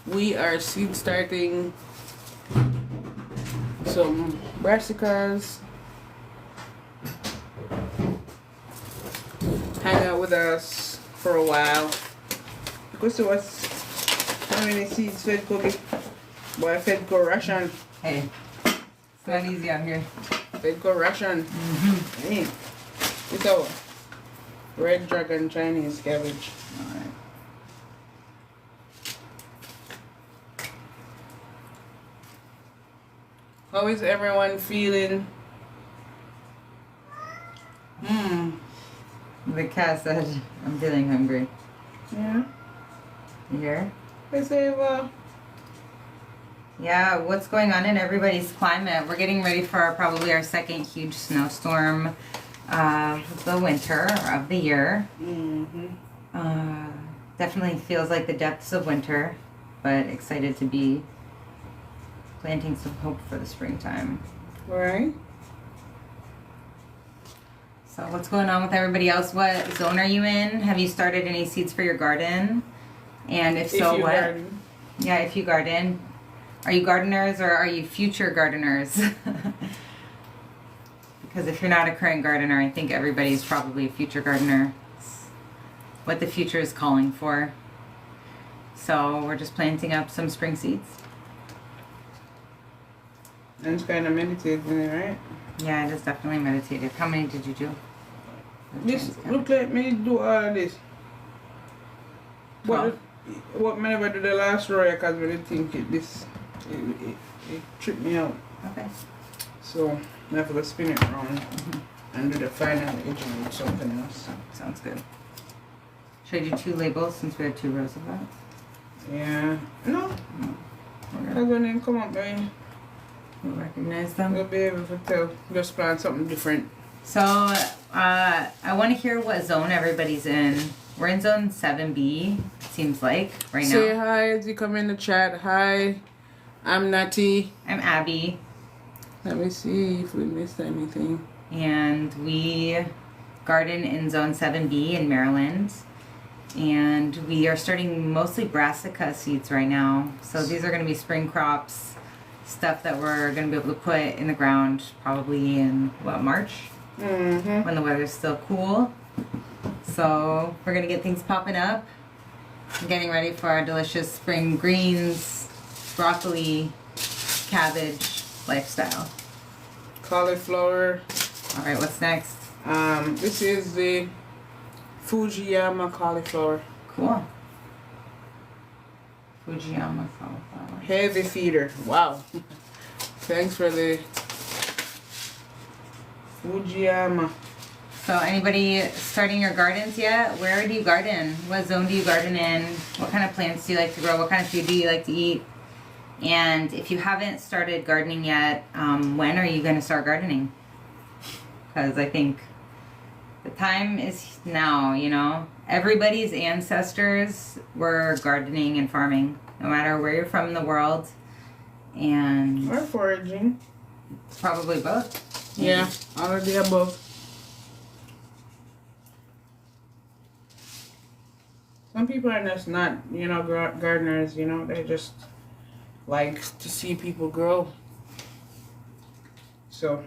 we are seed starting some brassicas. Hang out with us for a while. Go see what's how many seeds Fed cookie. Boy, Fed go Russian. Hey, it's not easy out here. Fed go Russian. Hey, it's our red dragon Chinese cabbage. Alright. How is everyone feeling? The cat said, I'm feeling hungry. Yeah. You hear? They say, Yeah, what's going on in everybody's climate? We're getting ready for probably our second huge snowstorm of the winter, of the year. Definitely feels like the depths of winter, but excited to be planting some hope for the springtime. Right. So what's going on with everybody else? What zone are you in? Have you started any seeds for your garden? And if so, what? Garden. Yeah, if you garden. Are you gardeners or are you future gardeners? Because if you're not a current gardener, I think everybody's probably a future gardener. It's what the future is calling for. So we're just planting up some spring seeds. And it's kind of meditating, right? Yeah, it is definitely meditative. How many did you do? This look like me do all of this. What me never do the last row because I didn't think it tripped me out. Okay. So I have to spin it around and do the final edging with something else. Sounds good. Should I do 2 labels since we had 2 rows of that? Yeah. No. Because when they come up, You'll recognize them? we'll be able to tell. Just plant something different. So, I want to hear what zone everybody's in. We're in zone 7B, it seems like, right now. Say hi as you come in the chat. Hi, I'm Natty. I'm Abby, Let me see if we missed anything. and we garden in zone 7B in Maryland. And we are starting mostly brassica seeds right now. So these are going to be spring crops, stuff that we're going to be able to put in the ground probably in, March? When the weather's still cool. So we're going to get things popping up. Getting ready for our delicious spring greens, broccoli, cabbage lifestyle. Cauliflower. All right, what's next? This is the Fujiyama cauliflower. Cool. Fujiyama cauliflower. Heavy feeder. Wow. Thanks for the Fujiyama. So anybody starting your gardens yet? Where do you garden? What zone do you garden in? What kind of plants do you like to grow? What kind of food do you like to eat? And if you haven't started gardening yet, when are you going to start gardening? Because I think the time is now, you know. Everybody's ancestors were gardening and farming, no matter where you're from in the world. And Or foraging. probably both. Yeah, all of the above. Some people are just not, gardeners, they just like to see people grow. So,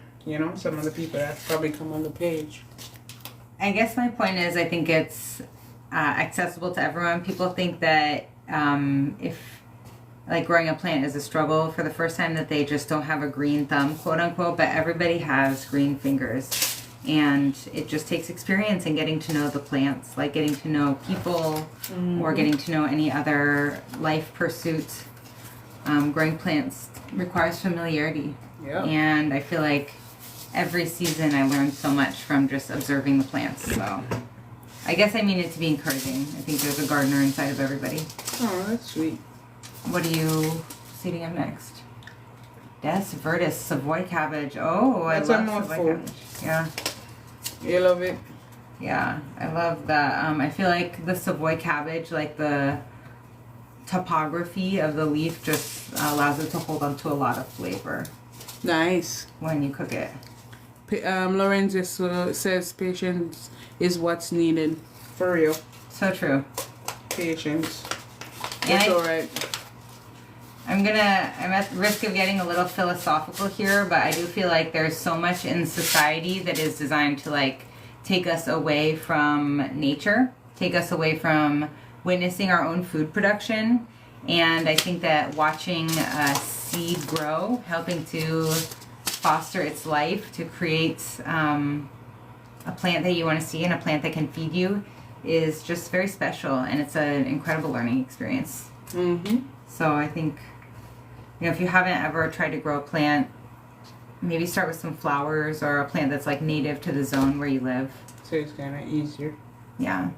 some of the people that probably come on the page. I guess my point is I think it's accessible to everyone. People think that if like growing a plant is a struggle for the first time, that they just don't have a green thumb, quote unquote, but everybody has green fingers. And it just takes experience in getting to know the plants, like getting to know people or getting to know any other life pursuit. Growing plants requires familiarity. Yeah. And I feel like every season I learned so much from just observing the plants. So I guess I mean it to be encouraging. I think there's a gardener inside of everybody. Oh, that's sweet. What are you seeding up next? Des Vertus Savoy cabbage. Oh, That's I a love Savoy mouthful. cabbage. Yeah. You love it? Yeah, I love that. I feel like the Savoy cabbage, like the topography of the leaf just allows it to hold on to a lot of flavor Nice. when you cook it. Lorenzo says patience is what's needed. For real. So true. Patience. And It's alright. I'm at risk of getting a little philosophical here, but I do feel like there's so much in society that is designed to like take us away from nature, take us away from witnessing our own food production. And I think that watching a seed grow, helping to foster its life to create a plant that you want to see and a plant that can feed you is just very special, and it's an incredible learning experience. Mm-hmm. So I think, you know, if you haven't ever tried to grow a plant, maybe start with some flowers or a plant that's like native to the zone where you live. So it's kind of easier. Yeah.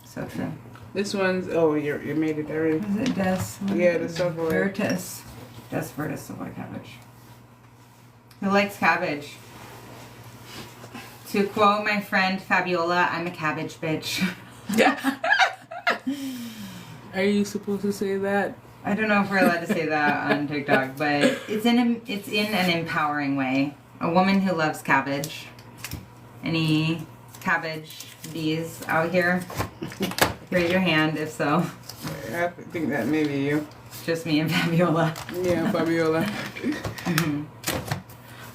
So true. This one's, oh, you made it already. Is it Des? Yeah, the Savoy. Vertus. Des Vertus Savoy cabbage. Who likes cabbage? To quote my friend Fabiola, I'm a cabbage bitch. Are you supposed to say that? I don't know if we're allowed to say that on TikTok, but it's in an empowering way. A woman who loves cabbage. Any cabbage bees out here? Raise your hand if so. I think that may be you. Just me and Fabiola. Yeah, Fabiola. Mm-hmm.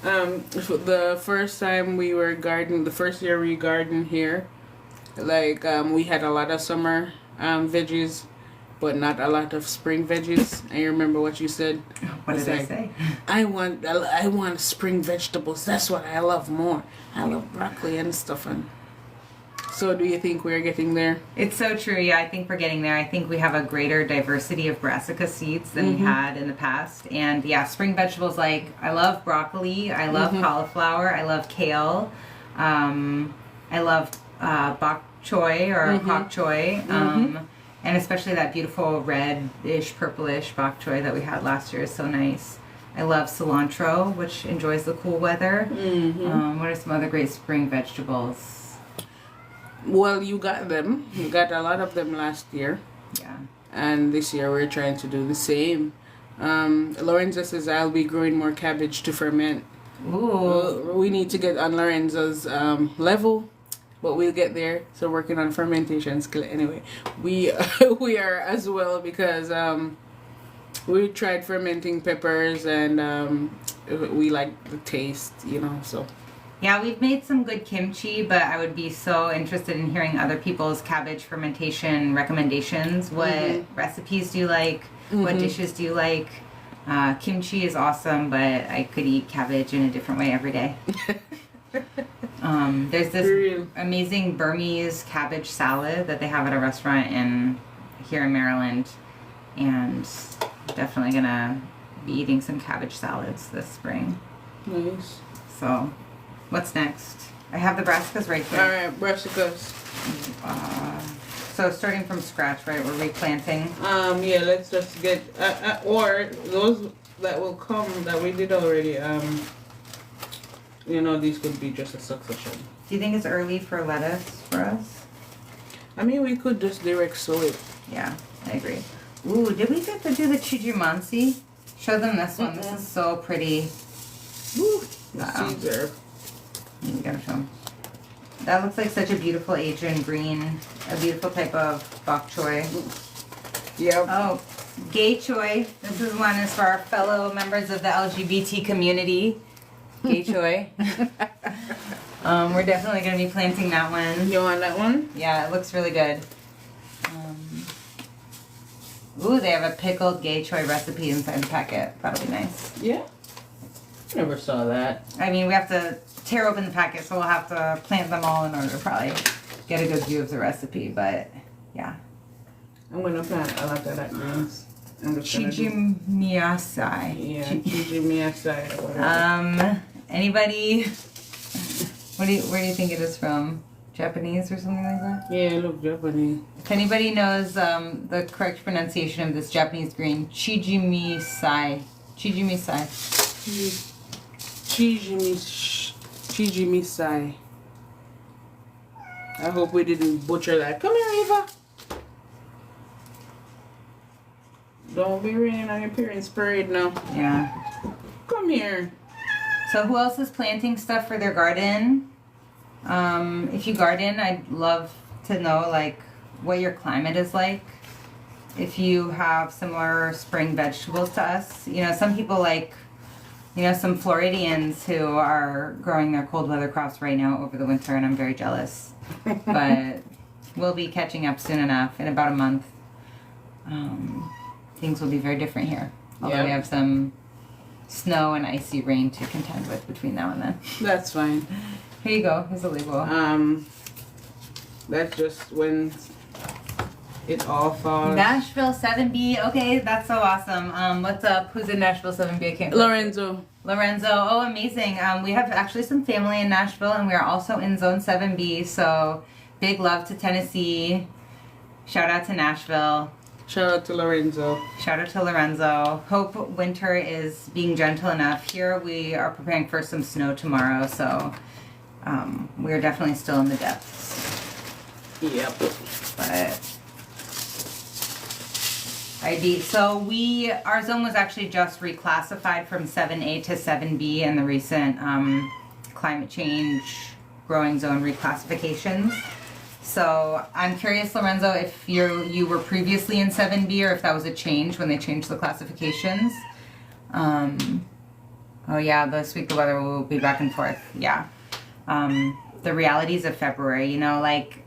The first time we were gardening, the first year we gardened here, like we had a lot of summer veggies, but not a lot of spring veggies. I remember what you said. What did I say? I want spring vegetables. That's what I love more. I love broccoli and stuff. And so, do you think we're getting there? It's so true. Yeah, I think we're getting there. I think we have a greater diversity of brassica seeds than we had in the past. And yeah, spring vegetables, like I love broccoli, I love cauliflower, I love kale, I love bok choy or pak choy, and especially that beautiful reddish, purplish bok choy that we had last year is so nice. I love cilantro, which enjoys the cool weather. What are some other great spring vegetables? Well, you got them. You got a lot of them last year. Yeah. And this year we're trying to do the same. Lorenzo says I'll be growing more cabbage to ferment. Ooh. We need to get on Lorenzo's level, but we'll get there. So working on fermentation skill. Anyway, we are as well because we tried fermenting peppers and we like the taste, you know. So. Yeah, we've made some good kimchi, but I would be so interested in hearing other people's cabbage fermentation recommendations. What recipes do you like? What dishes do you like? Kimchi is awesome, but I could eat cabbage in a different way every day. There's this amazing Burmese cabbage salad that they have at a restaurant here in Maryland, and definitely gonna be eating some cabbage salads this spring. Nice. So. What's next? I have the brassicas right here. Alright, brassicas. So starting from scratch, right? We're replanting. Yeah, let's just get or those that will come that we did already. You know, these could be just a succession. Do you think it's early for lettuce for us? I mean, we could just direct sow it. Yeah, I agree. Ooh, did we get to do the chijimansi? Show them this one. This is so pretty. Woo! The seeds are. You gotta show them. That looks like such a beautiful Asian green, a beautiful type of bok choy. Yep. Oh, gay choy. This is one is for our fellow members of the LGBT community. Gay choy. We're definitely gonna be planting that one. You want that one? Yeah, it looks really good. Ooh, they have a pickled gay choy recipe inside the packet. That'll be nice. Yeah. Never saw that. I mean, we have to tear open the packet, so we'll have to plant them all in order to probably get a good view of the recipe, but yeah. I'm gonna plant a lot of that greens. Chijimiasai. Yeah, chijimiasai. Anybody, where do you think it is from? Japanese or something like that? Yeah, it looks Japanese. If anybody knows the correct pronunciation of this Japanese green, Chijimisai. Chijimisai. Chijimisai. I hope we didn't butcher that. Come here, Eva. Don't be raining on your parents' parade now. Yeah. Come here. So who else is planting stuff for their garden? If you garden, I'd love to know like what your climate is like. if you have similar spring vegetables to us. You know, some people like, you know, some Floridians who are growing their cold weather crops right now over the winter, and I'm very jealous. But we'll be catching up soon enough. In about a month, things will be very different here. Although we have some snow and icy rain to contend with between now and then. That's fine. Here you go. Here's the label. That's just when it all falls. Nashville 7B. Okay, that's so awesome. What's up? Who's in Nashville 7B? I can't. Lorenzo. Lorenzo. Oh, amazing. We have actually some family in Nashville, and we are also in Zone 7B. So big love to Tennessee. Shout out to Nashville. Shout out to Lorenzo. Shout out to Lorenzo. Hope winter is being gentle enough. Here we are preparing for some snow tomorrow, so we're definitely still in the depths. Yep. But our zone was actually just reclassified from 7A to 7B in the recent climate change growing zone reclassifications. So I'm curious, Lorenzo, if you were previously in 7B or if that was a change when they changed the classifications. Oh yeah, this week the weather will be back and forth. Yeah. The realities of February, you know, like,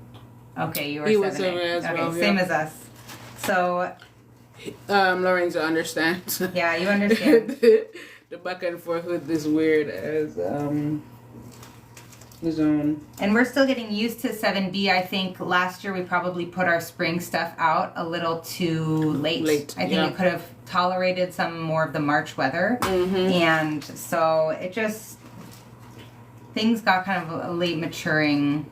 okay, you were 7A. As well, okay, same as us. So Lorenzo understands. Yeah, you understand. The back and forth with this weird as zone. And we're still getting used to 7B. I think last year we probably put our spring stuff out a little too late. I think it could have tolerated some more of the March weather. And so it just, things got kind of a late maturing,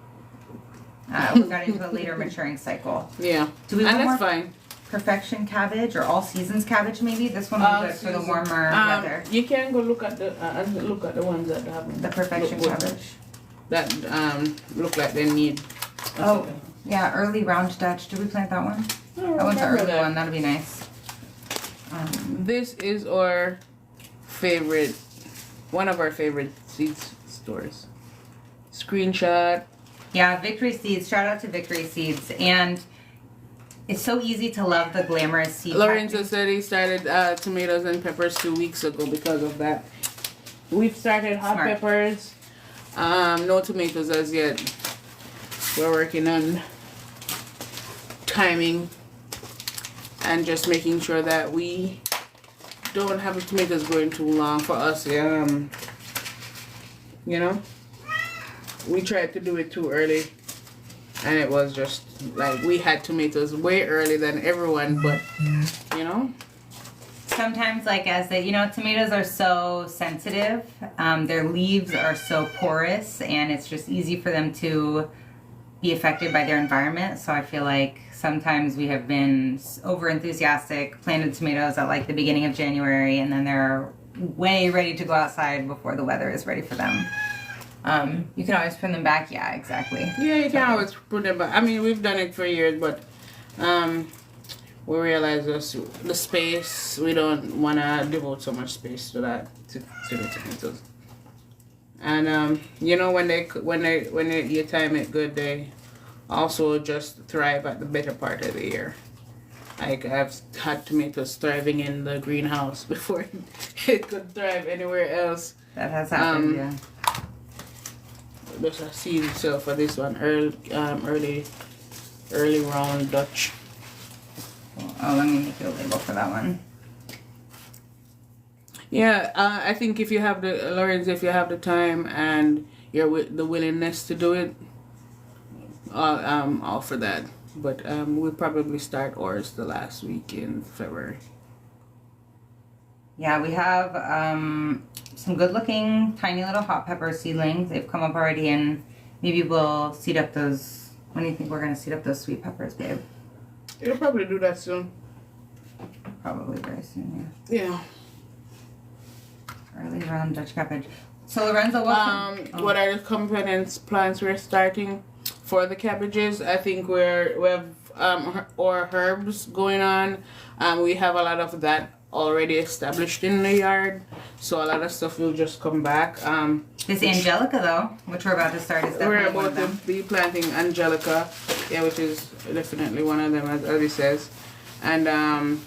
we got into a later maturing cycle. Yeah. Do we want that's more fine. Perfection cabbage or all seasons cabbage maybe? This one will be good for the warmer weather. You can go look at the ones that have The perfection cabbage. That look like they need. Oh, yeah, early round Dutch. Did we plant that one? That one's an early one. That'll be nice. This is our favorite, one of our favorite seed stores. Screenshot. Yeah, Victory Seeds. Shout out to Victory Seeds. And it's so easy to love the glamorous seed. Lorenzo said he started tomatoes and peppers 2 weeks ago because of that. We've started hot peppers. No tomatoes as yet. We're working on timing and just making sure that we don't have the tomatoes going too long for us. You know, we tried to do it too early, and it was just like we had tomatoes way early than everyone, but you know. Sometimes, like tomatoes are so sensitive. Their leaves are so porous, and it's just easy for them to be affected by their environment. So I feel like sometimes we have been over enthusiastic, planted tomatoes at like the beginning of January, and then they're way ready to go outside before the weather is ready for them. You can always prune them back. Yeah, exactly. Yeah, you can always prune them back. I mean, we've done it for years, but we realize the space, we don't want to devote so much space to that, to the tomatoes. And you know, when you time it good, they also just thrive at the better part of the year. Like I've had tomatoes thriving in the greenhouse before it could thrive anywhere else. That has happened, yeah. There's a seed itself for this one, early round Dutch. Oh, let me make you a label for that one. Yeah, I think if you have the time and the willingness to do it, all for that. But we'll probably start ours the last week in February. Yeah, we have some good-looking tiny little hot pepper seedlings. They've come up already, and maybe we'll seed up those. When do you think we're going to seed up those sweet peppers, babe? You'll probably do that soon. Probably very soon, yeah. Yeah. Early round Dutch cabbage. So Lorenzo, what are the components plants we're starting for the cabbages? I think we have our herbs going on. We have a lot of that already established in the yard, so a lot of stuff will just come back. This Angelica though, which we're about to start, is definitely we're about to be planting Angelica, yeah, which is definitely one of them, as Ellie says. and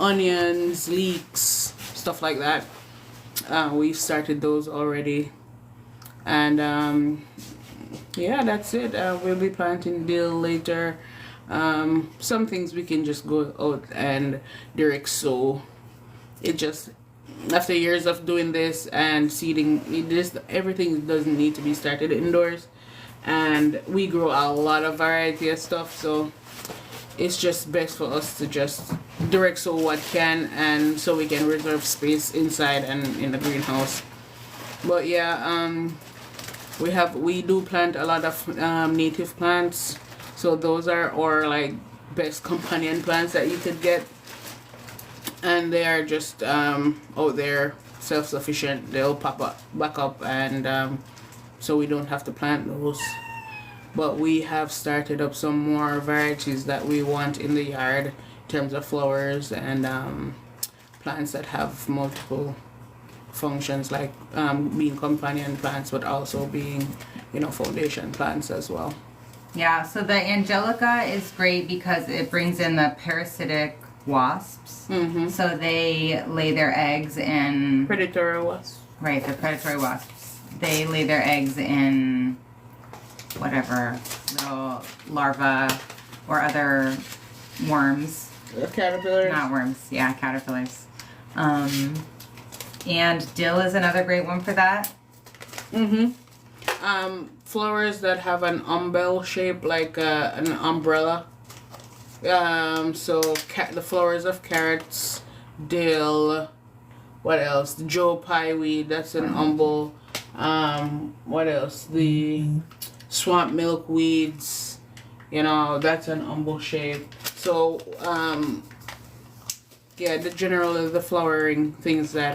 onions, leeks, stuff like that. We've started those already, and yeah, that's it. We'll be planting dill later. Some things we can just go out and direct sow. It just, after years of doing this and seeding, everything doesn't need to be started indoors, and we grow a lot of variety of stuff, so it's just best for us to just direct sow what can, and so we can reserve space inside and in the greenhouse. But yeah, we do plant a lot of native plants, so those are our like best companion plants that you could get, and they are just out there, self-sufficient. They'll pop up back up, and so we don't have to plant those. But we have started up some more varieties that we want in the yard in terms of flowers and plants that have multiple functions, like being companion plants, but also being, foundation plants as well. Yeah, so the angelica is great because it brings in the parasitic wasps. Mm-hmm. So they lay their eggs in... Predatory wasps. Right, the predatory wasps. They lay their eggs in whatever, little larvae or other worms. Caterpillars. Not worms, yeah, caterpillars. And dill is another great one for that. Mm-hmm. Flowers that have an umbel shape, like an umbrella. So the flowers of carrots, dill, what else? The Joe Pye weed, that's an umbel. What else? The swamp milkweeds, that's an umbel shape. So yeah, the flowering things that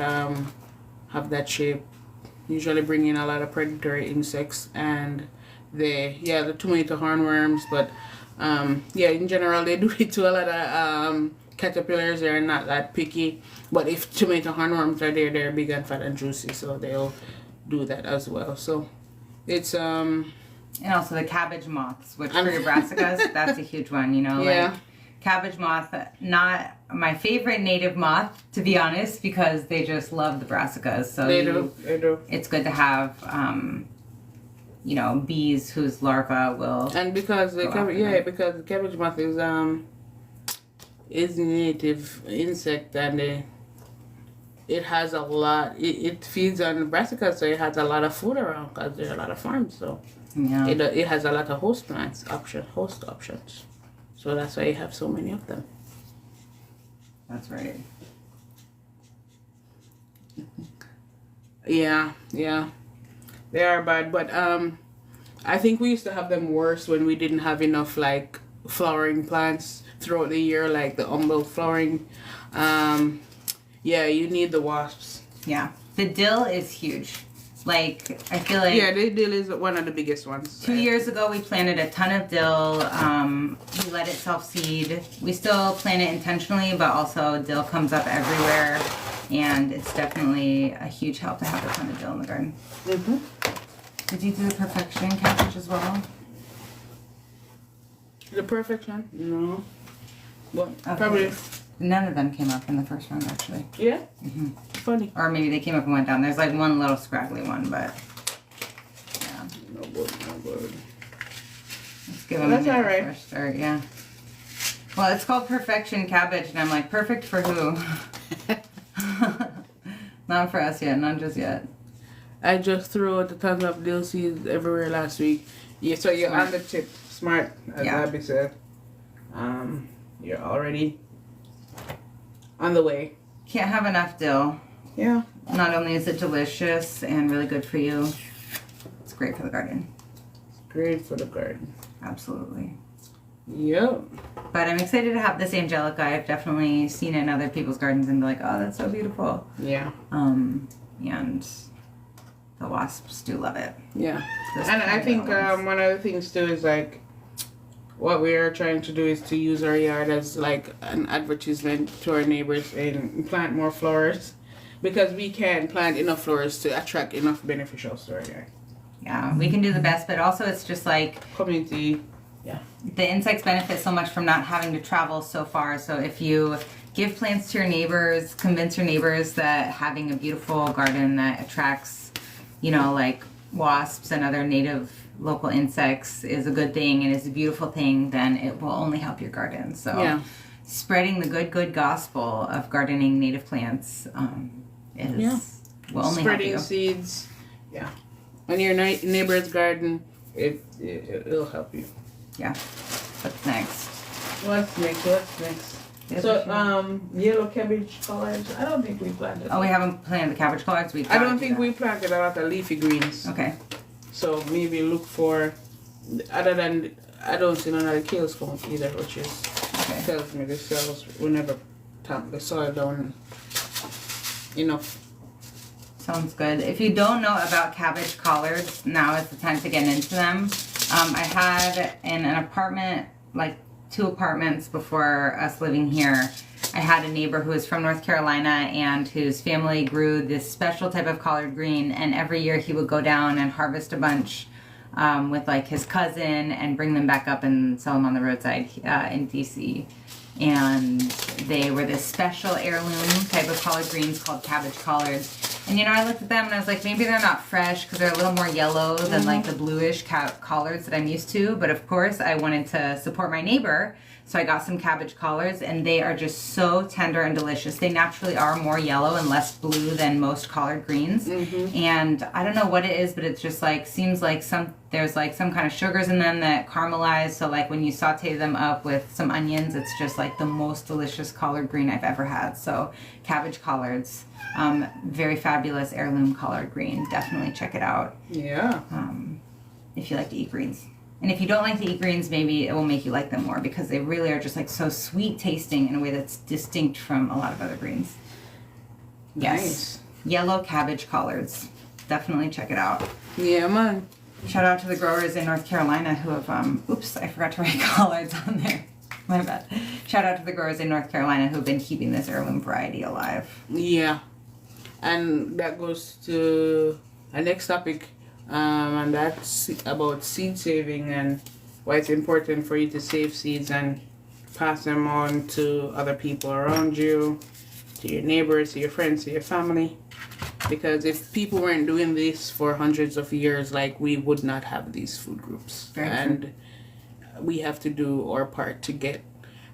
have that shape usually bring in a lot of predatory insects, and the tomato hornworms, but in general they do it to a lot of caterpillars. They're not that picky, but if tomato hornworms are there, they're big and fat and juicy, so they'll do that as well. So it's and also the cabbage moths, which for your brassicas, that's a huge one, like cabbage moth, not my favorite native moth, to be honest, because they just love the brassicas. So they do. It's good to have bees whose larvae will, and because the cabbage moth is a native insect, and it has a lot. It feeds on brassicas, so it has a lot of food around because there are a lot of farms. So it has a lot of host options. So that's why you have so many of them. That's right. Yeah, they are bad, but I think we used to have them worse when we didn't have enough like flowering plants throughout the year, like the umbel flowering. You need the wasps. Yeah, the dill is huge. Like, I feel like... Yeah, the dill is one of the biggest ones. 2 years ago, we planted a ton of dill. We let it self-seed. We still plant it intentionally, but also dill comes up everywhere. And it's definitely a huge help to have a ton of dill in the garden. Mm-hmm. Did you do the perfection cabbage as well? The perfection? No. Well, okay. Probably... None of them came up in the first round, actually. Yeah? Mm-hmm. Funny. Or maybe they came up and went down. There's like one little scraggly one, but yeah. No good. Let's give them That's all right. First start, yeah. Well, it's called perfection cabbage, and I'm like, perfect for who? Not for us yet, not just yet. I just threw out the tons of dill seeds everywhere last week. Yeah, so you're on the tip. Smart, as Abby said. You're already on the way. Can't have enough dill. Yeah. Not only is it delicious and really good for you, it's great for the garden. Great for the garden. Absolutely. Yep. But I'm excited to have this angelica. I've definitely seen it in other people's gardens and be like, oh, that's so beautiful. Yeah. And the wasps do love it. Yeah. And I think one of the things too is like, what we are trying to do is to use our yard as like an advertisement to our neighbors and plant more flowers, because we can't plant enough flowers to attract enough beneficials to our yard. Yeah, we can do the best, but also it's just like community Yeah. The insects benefit so much from not having to travel so far. So if you give plants to your neighbors, convince your neighbors that having a beautiful garden that attracts, you know, like wasps and other native local insects is a good thing and is a beautiful thing, then it will only help your garden. So spreading the good gospel of gardening native plants will only spreading help you. seeds. Yeah. On your neighbor's garden, it'll help you. Yeah. What's next? What's next? So, yellow cabbage collards. I don't think we planted. Oh, we haven't planted the cabbage collards. I don't think we planted a lot of leafy greens. Okay. So maybe look for, other than, I don't see none of the kale skunk either, which is, tells me the cells will never tamp the soil down enough. Sounds good. If you don't know about cabbage collards, now is the time to get into them. I had in an apartment, like 2 apartments before us living here, I had a neighbor who was from North Carolina and whose family grew this special type of collard green, and every year he would go down and harvest a bunch with like his cousin and bring them back up and sell them on the roadside in DC. And they were this special heirloom type of collard greens called cabbage collards. And you know, I looked at them and I was like, maybe they're not fresh because they're a little more yellow than like the bluish collards that I'm used to. But of course, I wanted to support my neighbor. So I got some cabbage collards, and they are just so tender and delicious. They naturally are more yellow and less blue than most collard greens. And I don't know what it is, but it's just like, seems like there's like some kind of sugars in them that caramelize. So like when you saute them up with some onions, it's just like the most delicious collard green I've ever had. So cabbage collards, very fabulous heirloom collard green. Definitely check it out. Yeah. If you like to eat greens. And if you don't like to eat greens, maybe it will make you like them more because they really are just like so sweet tasting in a way that's distinct from a lot of other greens. Yes. Nice. Yellow cabbage collards. Definitely check it out. Yeah, man. Shout out to the growers in North Carolina who have, oops, I forgot to write collards on there. My bad. Shout out to the growers in North Carolina who have been keeping this heirloom variety alive. Yeah. And that goes to our next topic. And that's about seed saving and why it's important for you to save seeds and pass them on to other people around you, to your neighbors, to your friends, to your family. Because if people weren't doing this for hundreds of years, like, we would not have these food groups. And we have to do our part to get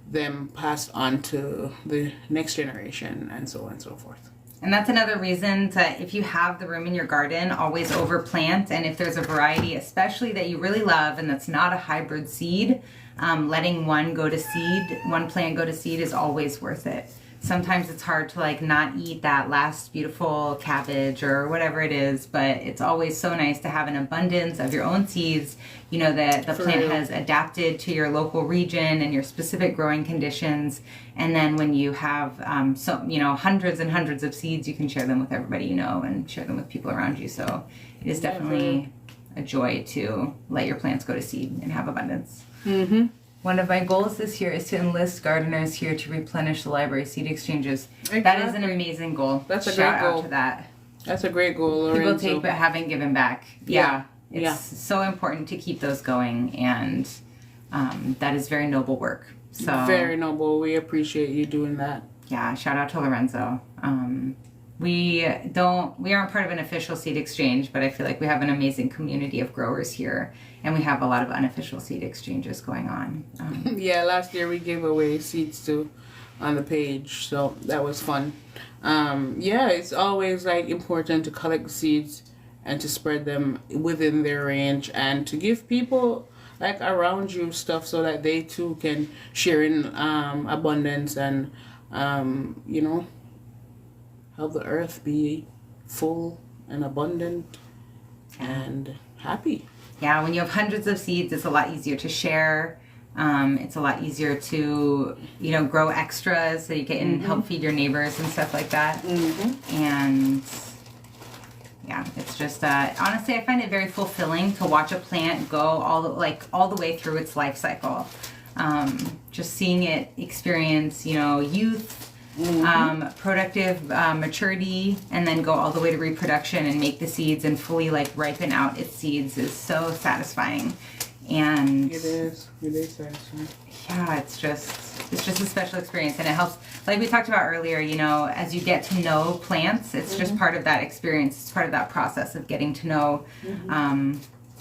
them passed on to the next generation and so on and so forth. And that's another reason to, if you have the room in your garden, always overplant. And if there's a variety, especially that you really love and that's not a hybrid seed, letting one plant go to seed is always worth it. Sometimes it's hard to like not eat that last beautiful cabbage or whatever it is, but it's always so nice to have an abundance of your own seeds. You know that the plant has adapted to your local region and your specific growing conditions. And then when you have hundreds and hundreds of seeds, you can share them with everybody you know and share them with people around you. So it is definitely a joy to let your plants go to seed and have abundance. Mm-hmm. One of my goals this year is to enlist gardeners here to replenish the library seed exchanges. Exactly. That is an amazing goal. That's a Shout great goal. out to that. That's a great goal, Lorenzo. People take but haven't given back. Yeah. It's so important to keep those going, and that is very noble work. So very noble. We appreciate you doing that. Yeah, shout out to Lorenzo. We aren't part of an official seed exchange, but I feel like we have an amazing community of growers here, and we have a lot of unofficial seed exchanges going on. Yeah, last year we gave away seeds on the page, so that was fun. It's always like important to collect seeds and to spread them within their range and to give people like around you stuff so that they too can share in abundance and help the earth be full and abundant and happy. Yeah, when you have hundreds of seeds, it's a lot easier to share. It's a lot easier to, grow extras so you can help feed your neighbors and stuff like that. Mm-hmm. And yeah, it's just, honestly, I find it very fulfilling to watch a plant go all the way through its life cycle. Just seeing it experience, youth, productive maturity, and then go all the way to reproduction and make the seeds and fully ripen out its seeds is so satisfying. And It is satisfying. yeah, it's just a special experience, and it helps. Like we talked about earlier, you know, as you get to know plants, it's just part of that experience. It's part of that process of getting to know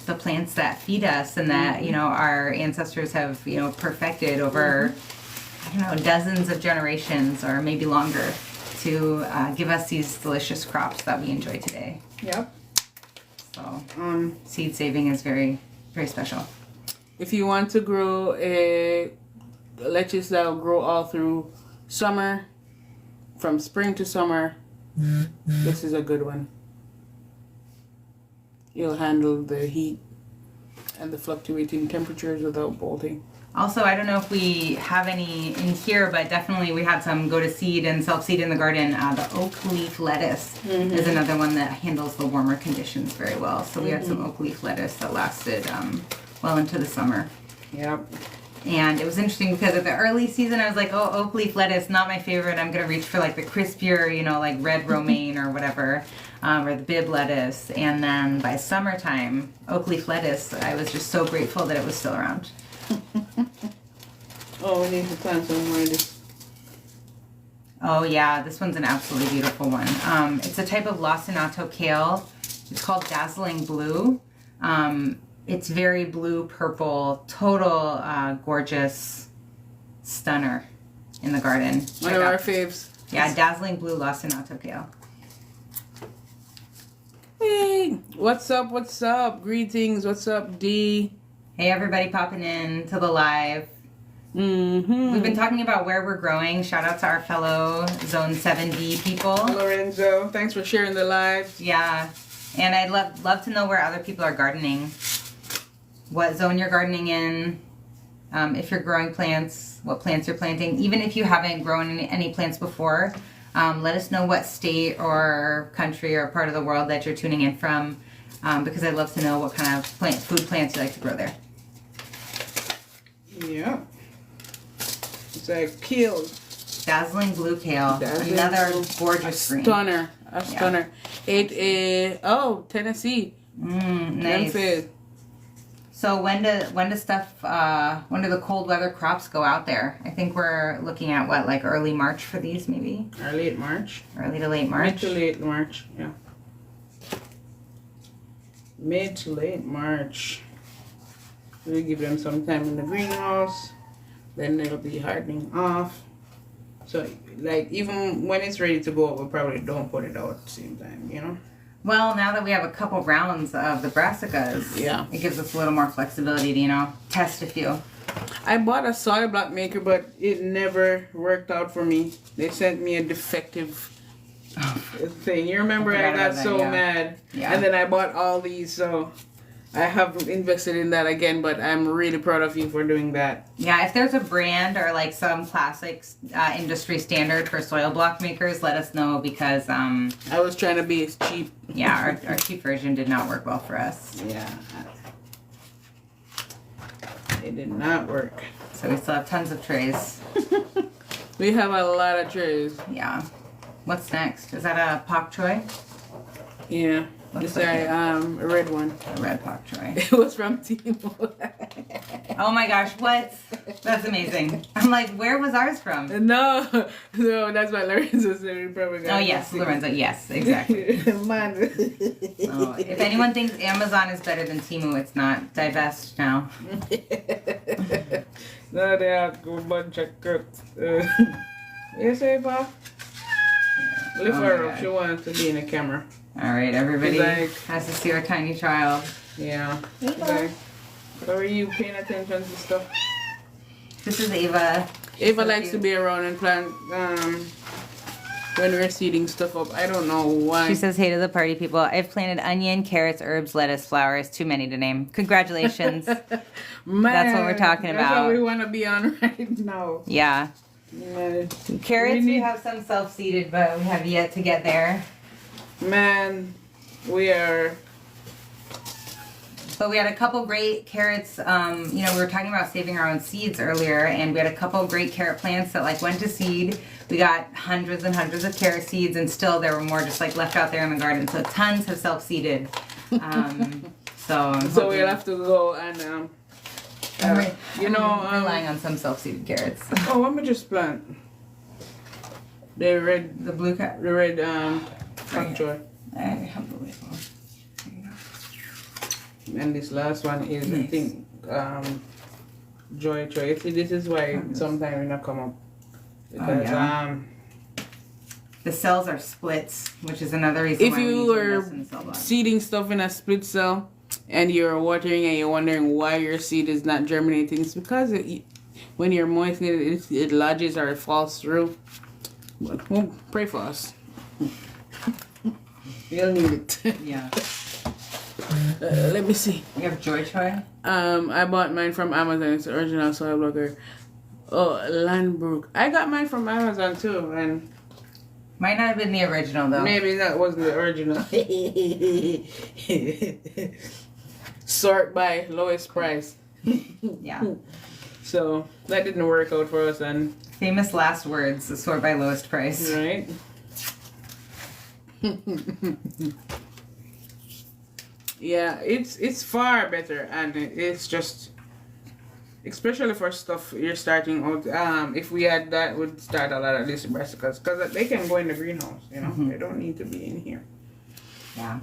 the plants that feed us and that you know our ancestors have perfected over I don't know dozens of generations or maybe longer to give us these delicious crops that we enjoy today. Yep. So seed saving is very, very special. If you want to grow a lettuce that will grow all through summer, from spring to summer, this is a good one. You'll handle the heat and the fluctuating temperatures without bolting. Also, I don't know if we have any in here, but definitely we had some go to seed and self-seed in the garden. The oak leaf lettuce is another one that handles the warmer conditions very well. So we had some oak leaf lettuce that lasted well into the summer. Yep. And it was interesting because at the early season I was like, oh, oak leaf lettuce, not my favorite. I'm going to reach for like the crispier, you know, like red romaine or whatever, or the bib lettuce. And then by summertime, oak leaf lettuce, I was just so grateful that it was still around. Oh, we need to plant some more of this. Oh yeah, this one's an absolutely beautiful one. It's a type of lacinato kale. It's called Dazzling Blue. It's very blue purple, total gorgeous stunner in the garden. One of our faves. Yeah, Dazzling Blue lacinato kale. Hey, what's up? What's up? Greetings. What's up, D? Hey everybody popping in to the live. We've been talking about where we're growing. Shout out to our fellow Zone 7B people. Lorenzo, thanks for sharing the live. Yeah, and I'd love to know where other people are gardening. What zone you're gardening in. If you're growing plants, what plants you're planting. Even if you haven't grown any plants before, let us know what state or country or part of the world that you're tuning in from. Because I'd love to know what kind of food plants you like to grow there. Yeah. It's like kale. Dazzling blue kale. Another gorgeous green. Stunner. A stunner. Tennessee. Nice. So when do the cold weather crops go out there? I think we're looking at what, like early March for these maybe? Early to March. Early to late March. Mid to late March, yeah. Mid to late March. We'll give them some time in the greenhouse. Then it'll be hardening off. So, like, even when it's ready to go up, we probably don't put it out at the same time, you know? Well, now that we have a couple rounds of the brassicas, yeah, it gives us a little more flexibility to, you know, test a few. I bought a soil block maker, but it never worked out for me. They sent me a defective thing. You remember I got so mad. Yeah. And then I bought all these, so I have invested in that again, but I'm really proud of you for doing that. Yeah, if there's a brand or like some classic industry standard for soil block makers, let us know because I was trying to be cheap. Yeah, our cheap version did not work well for us. Yeah. It did not work. So we still have tons of trays. We have a lot of trays. Yeah. What's next? Is that a pak choi? Yeah. It's a red one. A red pak choi. It was from Timo. Oh my gosh, what? That's amazing. I'm like, where was ours from? No, that's what Lorenzo said. We probably got Lorenzo. Yes, exactly. If anyone thinks Amazon is better than Temu, it's not. Divest now. No, they have a bunch of crooks. You say, Bob? Lift her up. She wants to be in the camera. All right, everybody has to see our tiny child. Yeah. Okay. So are you paying attention to stuff? This is Ava. Ava likes to be around and plant when we're seeding stuff up. I don't know why. She says, hey to the party people. I've planted onion, carrots, herbs, lettuce, flowers. Too many to name. Congratulations. Man, that's what we're talking about. That's what we want to be on right now. Yeah. Carrots, we have some self-seeded, but we have yet to get there. Man, we are. But we had a couple great carrots. You know, we were talking about saving our own seeds earlier, and we had a couple great carrot plants that like went to seed. We got hundreds and hundreds of carrot seeds, and still there were more just like left out there in the garden. So tons have self-seeded. So we'll have to go and You know, relying on some self-seeded carrots. oh, let me just plant the red, The blue cat. the red pak choy. I have the label. And this last one is I Nice. think joy choy. See, this is why sometimes we not come up because yeah. The cells are splits, which is another reason if why we you need to are invest in the cell box. seeding stuff in a split cell and you're watering and you're wondering why your seed is not germinating, it's because when you're moistening it lodges or it falls through. But well, pray for us. You'll need it. Yeah. Let me see. You have Joy Choy? I bought mine from Amazon. It's the original soy blogger. Oh, Landbrook. I got mine from Amazon too, and Might not have been the original though. maybe that wasn't the original. Sort by lowest price. Yeah. So that didn't work out for us, and Famous last words, the sort by lowest price. right. Yeah, it's far better, and it's just especially for stuff you're starting out. If we had that, we'd start a lot of these brassicas because they can go in the greenhouse. You know, they don't need to be in here. Yeah.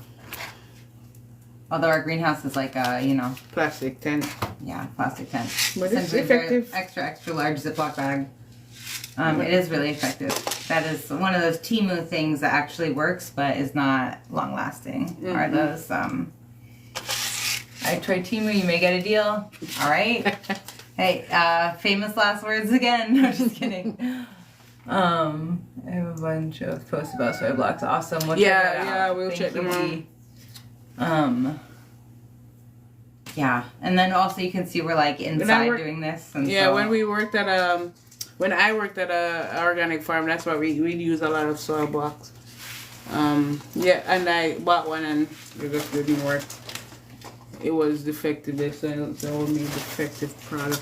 Although our greenhouse is like you know, Plastic tent. yeah, plastic tent. But it's Essentially a very effective. extra large Ziploc bag. It is really effective. That is one of those Temu things that actually works, but is not long lasting. Are those I tried Temu, you may get a deal. All right. Hey, famous last words again. No, just kidding. I have a bunch of posts about soy blocks. Awesome. We'll check that out. Yeah, we'll Thank check them you, out. Dee. Yeah, and then also you can see we're like inside doing this. And Yeah, so, when we worked at when I worked at a organic farm, that's why we'd use a lot of soil blocks. Yeah, and I bought one and it just didn't work. It was defective. They said it only defective product.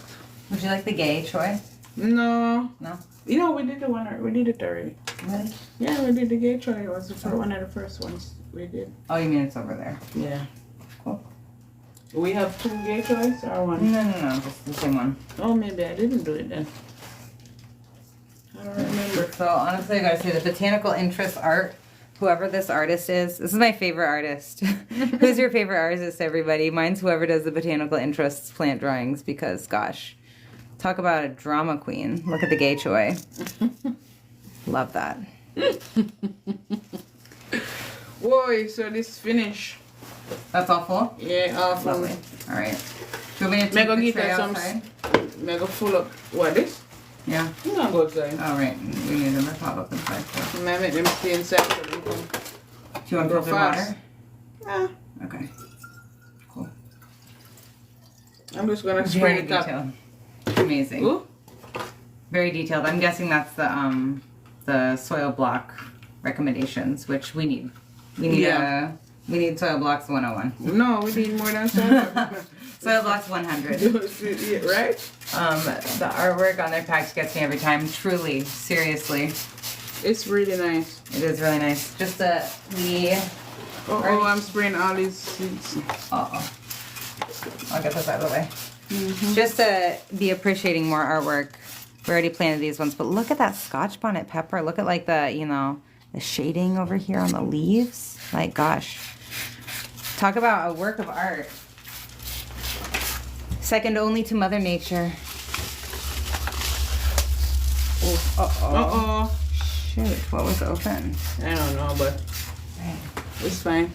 Would you like the gay choy? No. No. You know, we did it already. Really? Yeah, we did the gay try. It was one of the first ones we did. Oh, you mean it's over there? Yeah. Cool. We have 2 gay choice or one? No, just the same one. Oh, maybe I didn't do it then. I don't remember. So honestly, I gotta say the botanical interest art, whoever this artist is, this is my favorite artist. Who's your favorite artist, everybody? Mine's whoever does the botanical interests plant drawings because, gosh, talk about a drama queen. Look at the gay choy. Love that. Whoa, so this finish. That's all full? Yeah, awful. Lovely. All right. Do you want me to take Mega the get tray some. outside? Mega full up. What this? Yeah. You not go outside. All right. We need them to pop up inside. So. I make them stay inside so they can Do you want go filtered fast. water? Yeah. Okay. Cool. I'm just gonna Very spray it up. detailed. Amazing. Ooh. Very detailed. I'm guessing that's the soil block recommendations, which we need. We need soil blocks 101. No, we need more than soil. Soil blocks 100. Yeah, right? The artwork on their packs gets me every time. Truly, seriously, It's really nice. it is really nice. Just Oh, I'm spraying all these seeds. I'll get this out of the way. Just to be appreciating more artwork. We already planted these ones, but look at that Scotch bonnet pepper. Look at like the, the shading over here on the leaves. Like, gosh. Talk about a work of art. Second only to Mother Nature. Uh-oh. Shoot, what was open? I don't know, but it's fine.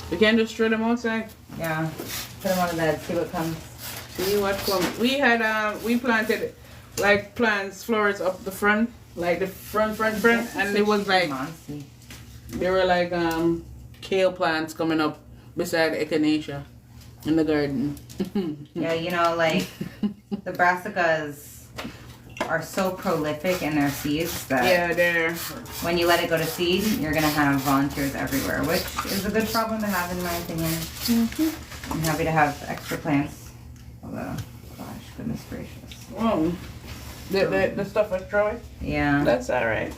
We can just throw them outside. Yeah. Put them on the bed, see what comes. See what comes. We had, we planted like plants, flowers up the front, like the front, and it was like, there were like kale plants coming up beside echinacea in the garden. Yeah, like the brassicas are so prolific in their seeds that Yeah, there. when you let it go to seed, you're gonna have volunteers everywhere, which is a good problem to have in my opinion. I'm happy to have extra plants. Although, gosh, goodness gracious. Whoa. The stuff was throwing? Yeah. That's alright.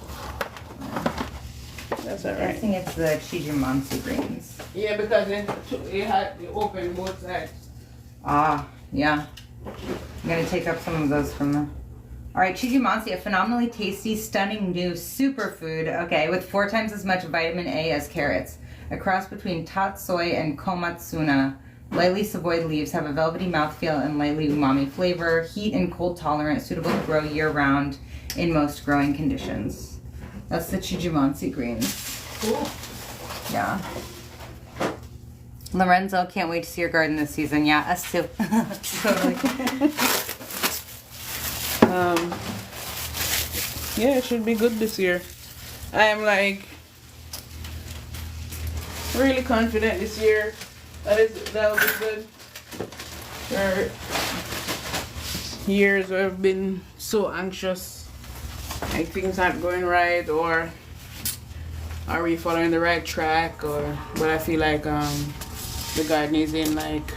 That's I alright. think it's the Chijimansu greens. Yeah, because it had open both sides. Ah, yeah. I'm gonna take up some of those from the. All right, Chijimansi, a phenomenally tasty, stunning new superfood. Okay, with 4 times as much vitamin A as carrots. A cross between tatsoi and komatsuna. Lightly savoyed leaves have a velvety mouthfeel and lightly umami flavor. Heat and cold tolerant, suitable to grow year-round in most growing conditions. That's the Chijimansi greens. Cool. Yeah. Lorenzo, can't wait to see your garden this season. Yeah, us too. Totally. Yeah, it should be good this year. I am like really confident this year that'll be good. There are years where I've been so anxious, like things aren't going right, or are we following the right track, or but I feel like the garden is in like,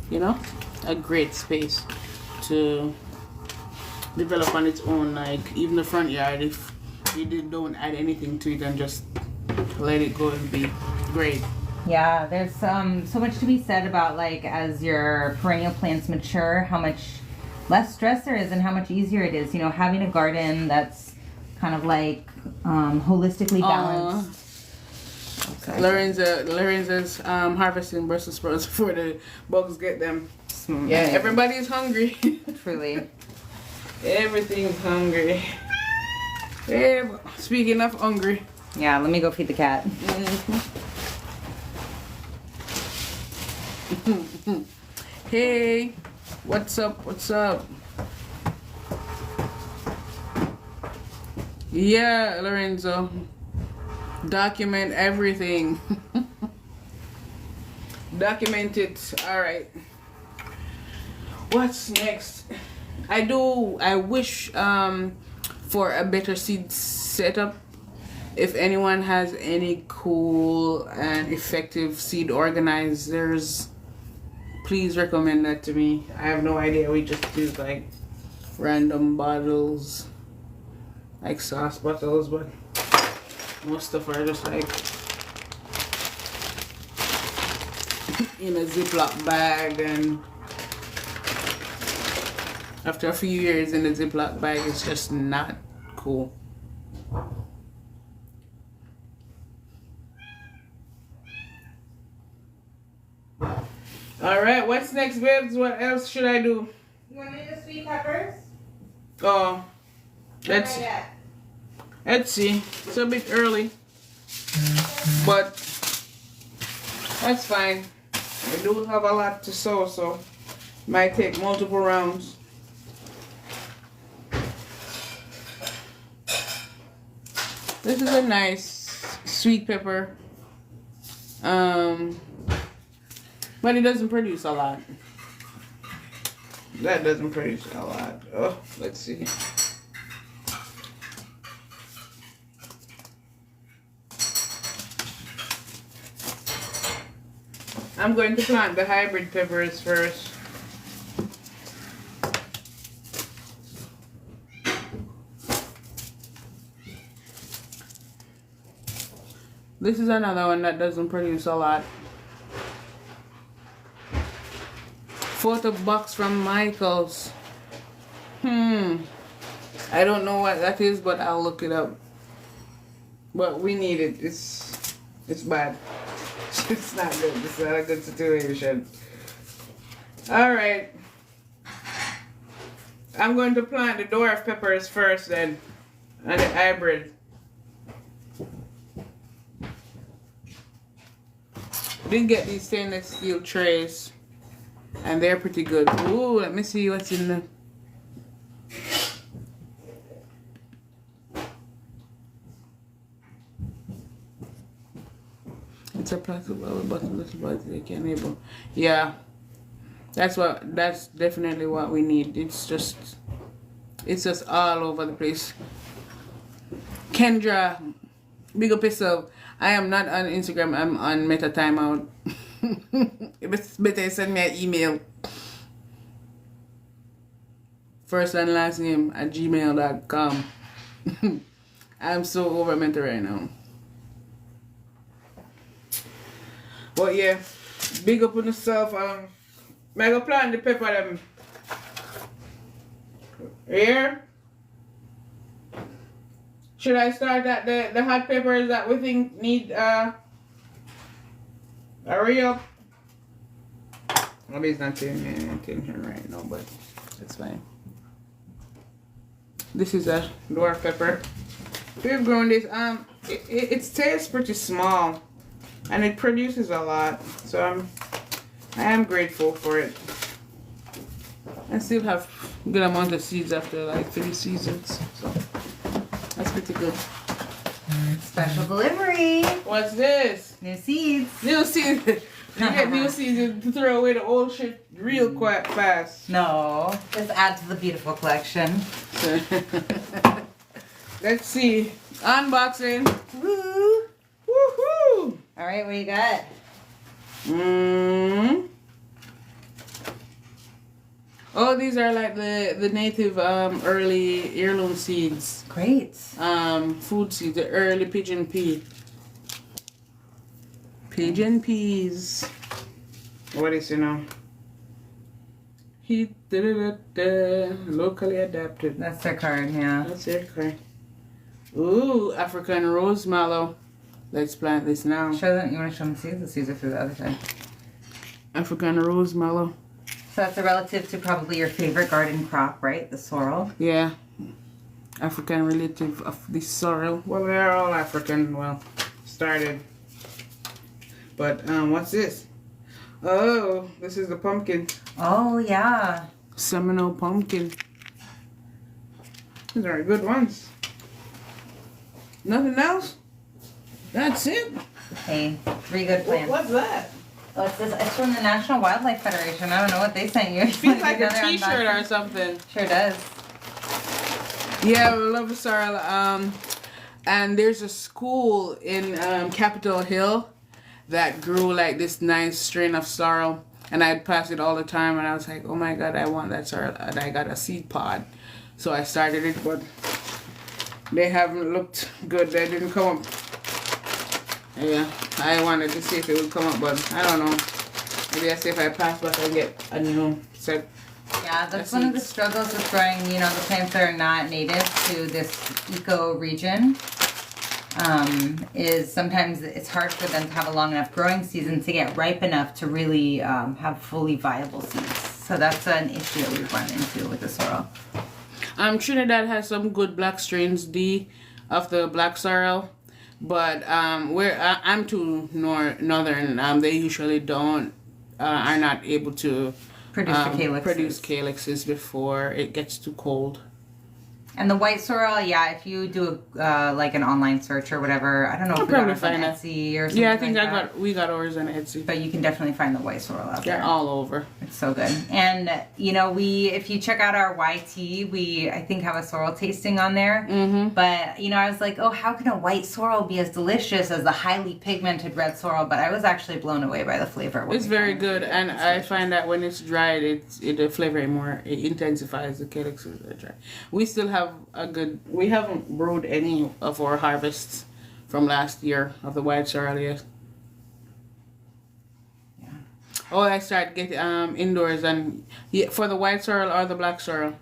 you know, a great space to develop on its own. Like even the front yard, if you don't add anything to it and just let it go and be great. Yeah, there's so much to be said about like as your perennial plants mature, how much less stress there is and how much easier it is. You know, having a garden that's kind of like holistically balanced. Okay. Lorenzo's harvesting Brussels sprouts before the bugs get them. Yeah, everybody's hungry. Truly. Everything's hungry. Yeah, speaking of hungry. Yeah, let me go feed the cat. Hey, what's up? What's up? Yeah, Lorenzo. Document everything. Document it. All right. What's next? I wish for a better seed setup. If anyone has any cool and effective seed organizers, please recommend that to me. I have no idea. We just do like random bottles, like sauce bottles, but most of them are just like in a Ziploc bag, and after a few years in the Ziploc bag, it's just not cool. All right, what's next, babes? What else should I do? You want me to do sweet peppers? Oh, let's see. It's a bit early, but that's fine. I do have a lot to sow, so might take multiple rounds. This is a nice sweet pepper. But it doesn't produce a lot. That doesn't produce a lot. Oh, let's see. I'm going to plant the hybrid peppers first. This is another one that doesn't produce a lot. Photo box from Michaels. I don't know what that is, but I'll look it up. But we need it. It's bad. It's not good. It's not a good situation. Alright. I'm going to plant the dwarf peppers first then. And the hybrid. Did get these stainless steel trays. And they're pretty good. Ooh, let me see what's in them. It's a plastic bottle, they can enable. Yeah. That's definitely what we need. It's just all over the place. Kendra, big up yourself. I am not on Instagram, I'm on Meta Timeout. It's better send me an email. First and last name at gmail.com. I'm so over Meta right now. But yeah, big up on yourself. I go plant the pepper them. Here. Should I start at the hot peppers that we think need hurry up? Well, it's not in here right now, but it's fine. This is a dwarf pepper. We've grown this. It stays pretty small, and it produces a lot. So I am grateful for it. I still have good amount of seeds after like 3 seasons, so that's pretty good. Special delivery. What's this? New seeds. New seeds. You get new seeds to throw away the old shit real quite fast. No, just add to the beautiful collection. Let's see. Unboxing. Woo! Woohoo! All right, what you got? Oh, these are like the native early heirloom seeds. Great. Food seeds, the early pigeon pea. Pigeon peas. What is it now? Locally adapted. That's their card, yeah. That's it, okay. Ooh, African rose mallow. Let's plant this now. Show them. You want to show them the seeds? The seeds are through the other side. African rose mallow. So that's a relative to probably your favorite garden crop, right? The sorrel. Yeah. African relative of the sorrel. Well, they're all African. Well, started. But what's this? Oh, this is the pumpkin. Oh yeah. Seminole pumpkin. These are good ones. Nothing else? That's it? Hey, 3 good plants. What's that? Oh, it's this. It's from the National Wildlife Federation. I don't know what they sent you. It feels like a t-shirt or something. Sure does. Yeah, we love sorrel. And there's a school in Capitol Hill that grew like this nice strain of sorrel. And I'd pass it all the time, and I was like, oh my god, I want that sorrel. And I got a seed pod. So I started it, but they haven't looked good. They didn't come up. Yeah, I wanted to see if it would come up, but I don't know. Maybe I see if I pass, but I get a new set. Yeah, that's one of the struggles with growing, you know, the plants that are not native to this eco region. Is sometimes it's hard for them to have a long enough growing season to get ripe enough to really have fully viable seeds. So that's an issue that we've run into with the sorrel. Trinidad has some good black strains, D, of the black sorrel. But I'm too northern. They usually are not able to produce calyxes before it gets too cold. And the white sorrel, yeah, if you do like an online search or whatever, I don't know if we got it on Etsy or something. Yeah, I think we got ours on Etsy. But you can definitely find the white sorrel out there. They're all over. It's so good. And you know, if you check out our YT, I think have a sorrel tasting on there. Mm-hmm. But you know, I was like, oh, how can a white sorrel be as delicious as the highly pigmented red sorrel? But I was actually blown away by the flavor. It's very good, and I find that when it's dried, the flavor it intensifies the calyxes that are dry. We still have we haven't brewed any of our harvests from last year of the white sorrel yet. Yeah. Oh, I start getting indoors and for the white sorrel or the black sorrel.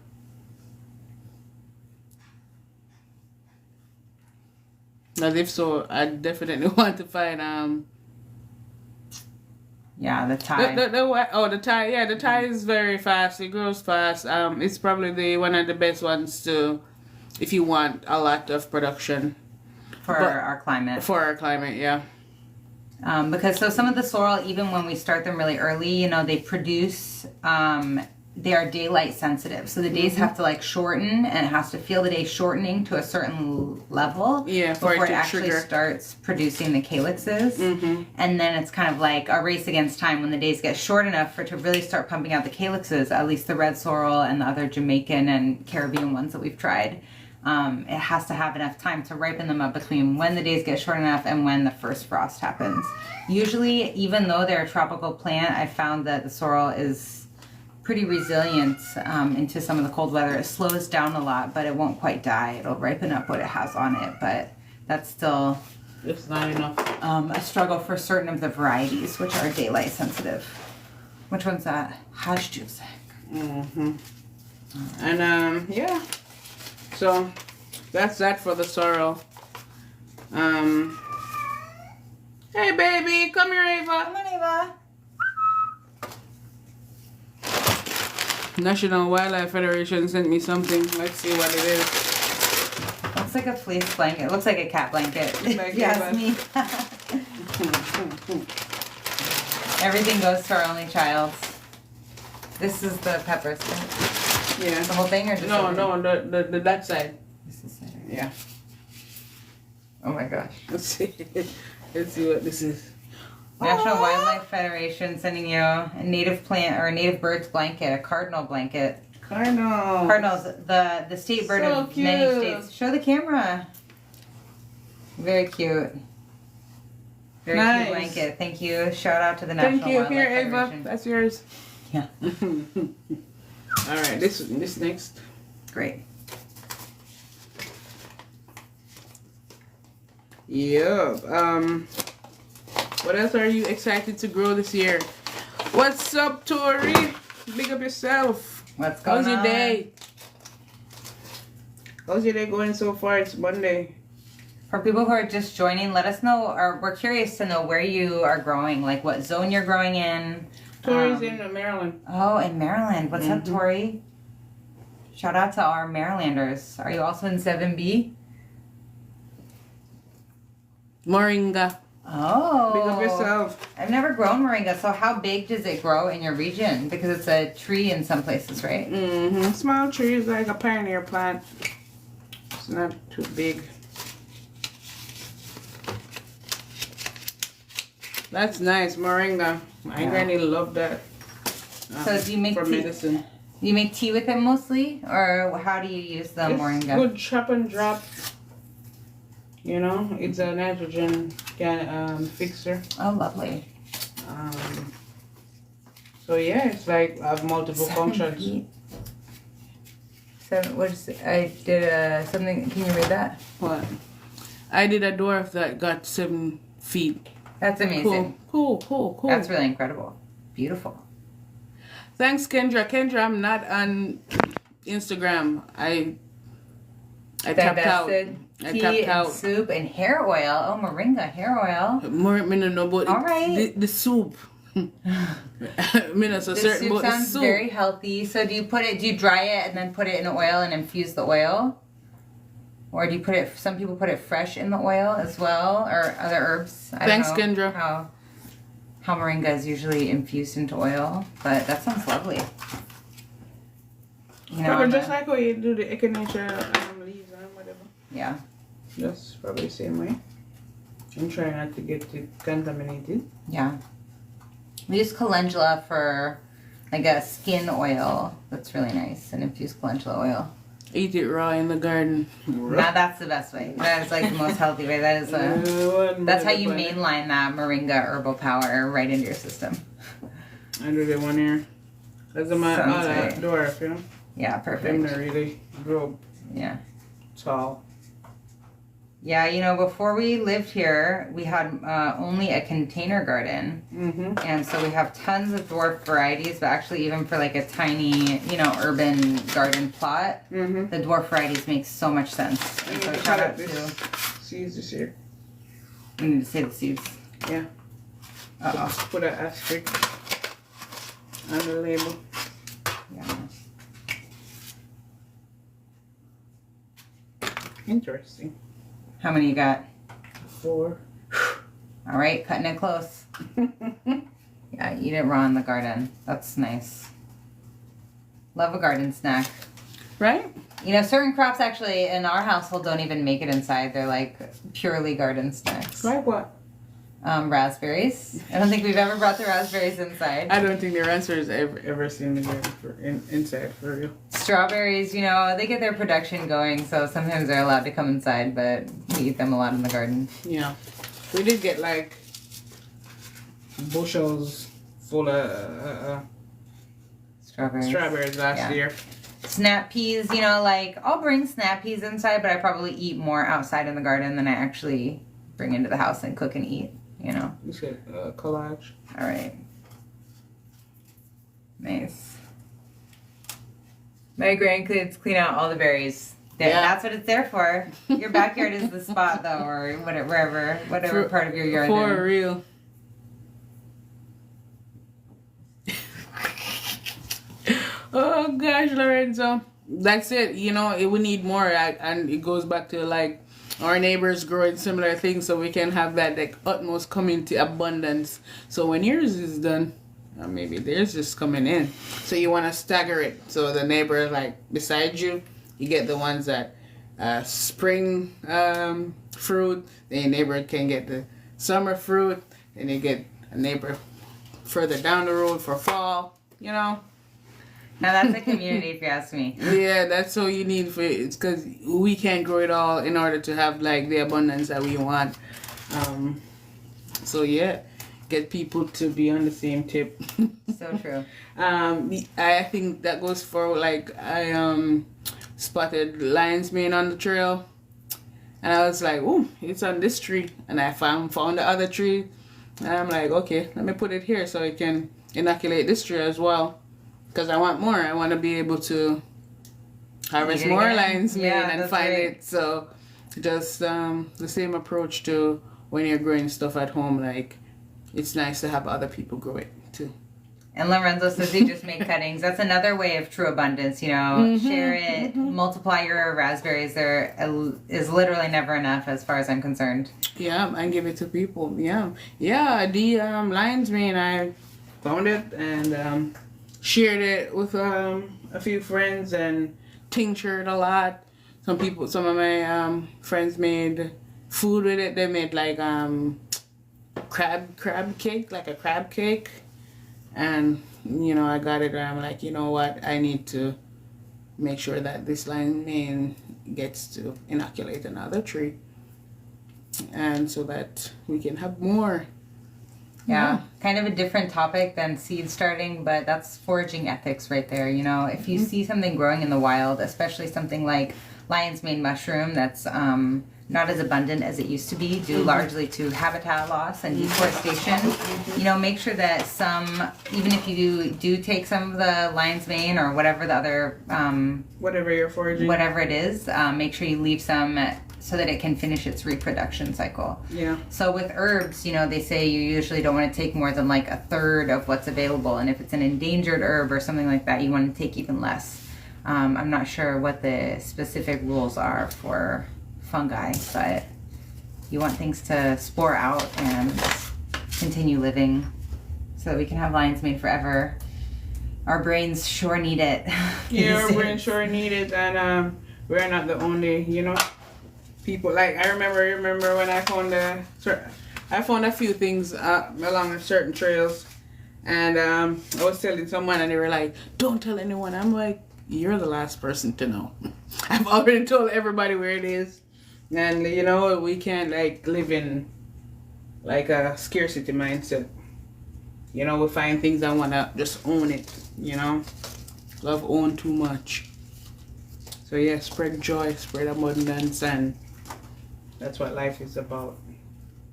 As if so, I definitely want to find yeah, the Thai. The Thai. Yeah, the Thai is very fast. It grows fast. It's probably one of the best ones to, if you want a lot of production. For our climate. For our climate, yeah. Because some of the sorrel, even when we start them really early, you know, they produce, they are daylight sensitive. So the days have to like shorten, and it has to feel the day shortening to a certain level before it actually starts producing the calyxes. Mm-hmm. And then it's kind of like a race against time. When the days get short enough for it to really start pumping out the calyxes, at least the red sorrel and the other Jamaican and Caribbean ones that we've tried, it has to have enough time to ripen them up between when the days get short enough and when the first frost happens. Usually, even though they're a tropical plant, I found that the sorrel is pretty resilient into some of the cold weather. It slows down a lot, but it won't quite die. It'll ripen up what it has on it, but that's still it's not enough. A struggle for certain of the varieties, which are daylight sensitive. Which one's that? Hash juice. And yeah. So that's that for the sorrel. Hey baby, come here, Ava. Come on, Ava. National Wildlife Federation sent me something. Let's see what it is. Looks like a fleece blanket. Looks like a cat blanket. Like Yes, me. Everything goes to our only child. This is the peppers. Yeah. The whole thing, or just No, the that side. This is it. Yeah. Oh my gosh. Let's see. Let's see what this is. National Wildlife Federation sending you a native plant or a native birds blanket, a cardinal blanket. Cardinal. Cardinals, the state bird So of many cute. states. Show the camera. Very cute. Very Nice. cute blanket. Thank you. Shout out to the National Thank you. Wildlife Here, Ava. Federation. That's yours. Yeah. All right. This next. Great. Yep. What else are you excited to grow this year? What's up, Tori? Big up yourself. What's going How's your on? day? How's your day going so far? It's Monday. For people who are just joining, let us know, or we're curious to know where you are growing, like what zone you're growing in. Tori's in Maryland. Oh, in Maryland. What's up, Mhm. Tori? Shout out to our Marylanders. Are you also in 7B? Moringa. Oh. Big up yourself. I've never grown moringa, so how big does it grow in your region? Because it's a tree in some places, right? Mm-hmm. Small trees like a pioneer plant. It's not too big. That's nice, moringa. My Yeah. granny loved that. So do you make for tea? medicine? You make tea with it mostly, or how do you use the It's moringa? good chop and drop. You know, it's a nitrogen fixer. Oh, lovely. So yeah, it's like I have multiple 7 functions. feet. What is it? I did something. Can you read that? What? I did a dwarf that got 7 feet. That's amazing. Cool. That's really incredible. Beautiful. Thanks, Kendra. Kendra, I'm not on Instagram. I tapped out. Divested I tea tapped and out. soup and hair oil. Oh, moringa hair oil. More me no know about All right. the soup. Me not so This certain soup about the sounds soup. very healthy. So do you dry it and then put it in oil and infuse the oil? Or do you put it, some people put it fresh in the oil as well, or other herbs? I Thanks, don't know Kendra. how moringa is usually infused into oil, but that sounds lovely. You know, Probably just like how you do the echinacea leaves and whatever. yeah. That's probably the same way. I'm trying not to get it contaminated. Yeah. We use calendula for like a skin oil. That's really nice. An infused calendula oil. Eat it raw in the garden. Now that's the best way. That is like the most healthy way. That is that's how you mainline that moringa herbal power right into your system. I do the one here. That's my Sounds right. dwarf, you know? Yeah, Them perfect. not really grow Yeah. tall. Yeah, you know, before we lived here, we had only a container garden. Mm-hmm. And so we have tons of dwarf varieties, but actually even for like a tiny, you know, urban garden plot, Mm-hmm. the dwarf varieties make so much sense. And so shout out to, Seeds this year. we need to say the seeds. Yeah. Uh-oh. Put an asterisk on the label. Yeah. Interesting. How many you got? 4. All right, cutting it close. Yeah, eat it raw in the garden. That's nice. Love a garden snack. Right? You know, certain crops actually in our household don't even make it inside. They're like purely garden snacks. Like what? Raspberries. I don't think we've ever brought the raspberries inside. I don't think their answer is ever seen the inside for real. Strawberries, you know, they get their production going, so sometimes they're allowed to come inside, but we eat them a lot in the garden. Yeah. We did get like bushels full of strawberries last year. Snap peas, you know, like I'll bring snap peas inside, but I probably eat more outside in the garden than I actually bring into the house and cook and eat, you know. You said collage. All right. Nice. My grandkids clean out all the berries. Yeah. That's what it's there for. Your backyard is the spot, though, or whatever part of your yard. For real. Oh gosh, Lorenzo. That's it. You know, we need more, and it goes back to like our neighbors growing similar things, so we can have that like utmost community abundance. So when yours is done, maybe theirs just coming in. So you want to stagger it. So the neighbor like beside you, you get the ones that spring fruit. Then your neighbor can get the summer fruit. Then you get a neighbor further down the road for fall. You know. Now that's a community, if you ask me. Yeah, that's all you need for it. It's because we can't grow it all in order to have like the abundance that we want. So yeah, get people to be on the same tip. So true. I think that goes for like I spotted lion's mane on the trail, and I was like, "Oh, it's on this tree," and I found the other tree, and I'm like, "Okay, let me put it here so it can inoculate this tree as well." Because I want more. I want to be able to harvest more lion's mane and find it. So just the same approach to when you're growing stuff at home. Like, it's nice to have other people grow it too. And Lorenzo says they just make cuttings. That's another way of true abundance, you know. Share it, multiply your raspberries. There is literally never enough as far as I'm concerned. Yeah, and give it to people. Yeah. The lion's mane, I found it and shared it with a few friends and tinctured a lot. Some of my friends made food with it. They made like crab cake, like a crab cake. And, you know, I got it and I'm like, you know what? I need to make sure that this lion's mane gets to inoculate another tree. And so that we can have more. Yeah, kind of a different topic than seed starting, but that's foraging ethics right there. You know, if you see something growing in the wild, especially something like lion's mane mushroom that's not as abundant as it used to be due largely to habitat loss and deforestation, you know, make sure that even if you do take some of the lion's mane or whatever the other whatever you're foraging, whatever it is, make sure you leave some so that it can finish its reproduction cycle. Yeah. So with herbs, you know, they say you usually don't want to take more than like a third of what's available, and if it's an endangered herb or something like that, you want to take even less. I'm not sure what the specific rules are for fungi, but you want things to spore out and continue living so that we can have lion's mane forever. Our brains sure need it. Yeah, our brains sure need it, and we're not the only, you know, people. Like I remember when I found a few things along certain trails, and I was telling someone, and they were like, "Don't tell anyone." I'm like, "You're the last person to know." I've already told everybody where it is. And, you know, we can't, like, live in, like, a scarcity mindset. You know, we find things I want to just own it, you know. Love own too much. So, yeah, spread joy, spread abundance, and that's what life is about.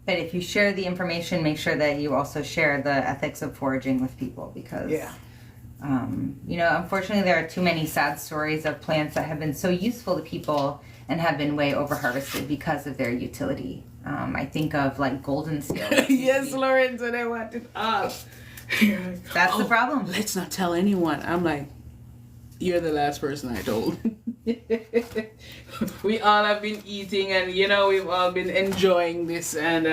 But if you share the information, make sure that you also share the ethics of foraging with people, because... Yeah. You know, unfortunately, there are too many sad stories of plants that have been so useful to people and have been way over harvested because of their utility. I think of like golden seal. Yes, Lorenzo, they want it up. That's the problem. Let's not tell anyone. I'm like, you're the last person I told. We all have been eating, and you know, we've all been enjoying this, and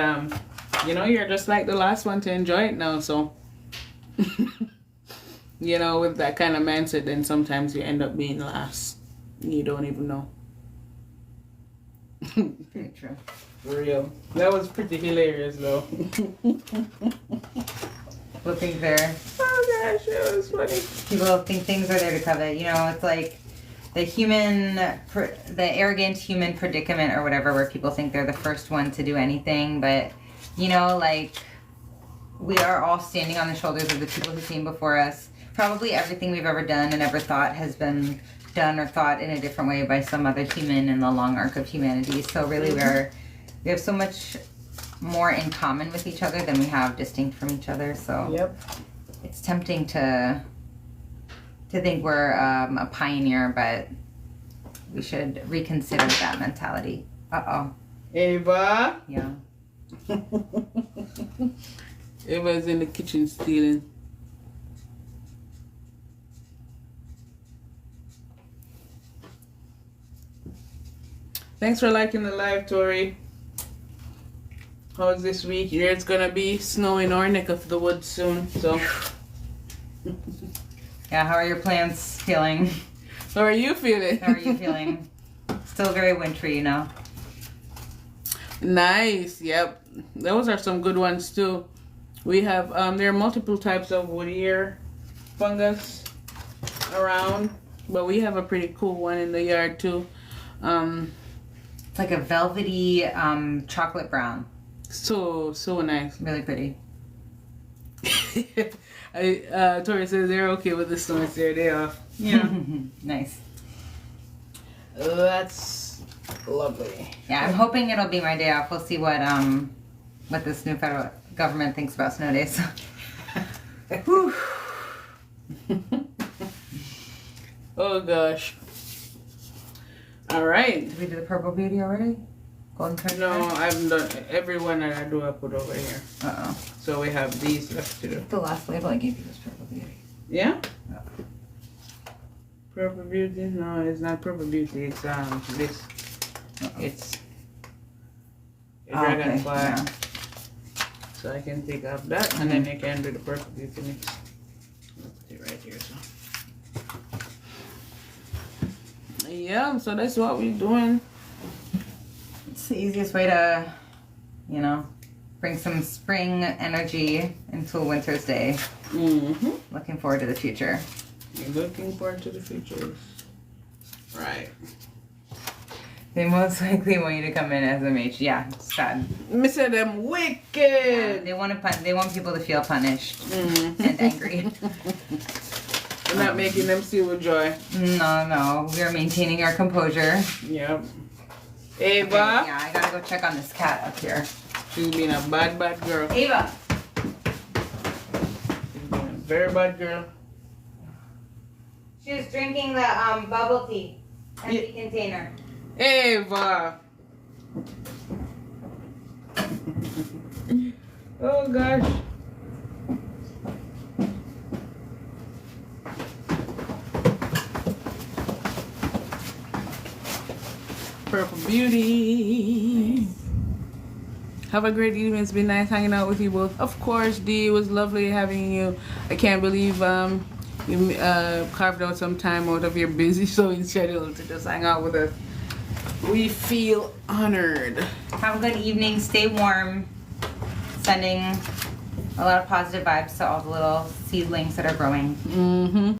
you know, you're just like the last one to enjoy it now. So, you know, with that kind of mindset, then sometimes you end up being last. You don't even know. Very true. For real. That was pretty hilarious, though. People think they're... Oh, gosh, it was funny. People think things are there to covet. You know, it's like the arrogant human predicament or whatever, where people think they're the first one to do anything. But, you know, like, we are all standing on the shoulders of the people who came before us. Probably everything we've ever done and ever thought has been done or thought in a different way by some other human in the long arc of humanity. So really we have so much more in common with each other than we have distinct from each other. So yep. It's tempting to to think we're a pioneer, but we should reconsider that mentality. Uh-oh. Ava? Yeah. Ava's in the kitchen stealing. Thanks for liking the live, Tori. How's this week? Here it's gonna be snow in our neck of the woods soon, so. Yeah, how are your plants feeling? How are you feeling? How are you feeling? Still very wintry, you know? Nice, yep. Those are some good ones too. We have, there are multiple types of wood ear fungus around, but we have a pretty cool one in the yard too. It's like a velvety chocolate brown. So nice. Really pretty. Tori says they're okay with the snow. It's their day off. Yeah. Nice. That's lovely. Yeah, I'm hoping it'll be my day off. We'll see what this new federal government thinks about snow days. Whew. Oh gosh. All right. Did we do the purple beauty already? Golden treasure? No, I haven't done every one that I do. I put over here. Uh-oh. So we have these left to do. The last label I gave you was purple beauty. Yeah. Oh. Purple beauty? No, it's not purple beauty. It's this. Uh-oh. It's a Oh, okay. dragonfly. Yeah. So I can take off that, and then you can do the purple beauty mix. I'll put it right here. So. Yeah, so that's what we're doing. It's the easiest way to, you know, bring some spring energy into a winter's day. Mm-hmm. Looking forward to the future. You're looking forward to the future. Right. They most likely want you to come in as a mage. Yeah, it's sad. Me say them wicked. Yeah, they want people to feel punished and angry. We're not making them see with joy. No, we are maintaining our composure. Yep. Ava. Okay, yeah, I gotta go check on this cat up here. She's being a bad girl. Ava. She's being a very bad girl. She was drinking the bubble tea, empty container. Ava. Oh gosh. Purple Beauty. Have a great evening. It's been nice hanging out with you both. Of course, Dee, it was lovely having you. I can't believe you carved out some time out of your busy sewing schedule to just hang out with us. We feel honored. Have a good evening. Stay warm. Sending a lot of positive vibes to all the little seedlings that are growing. Mm-hmm.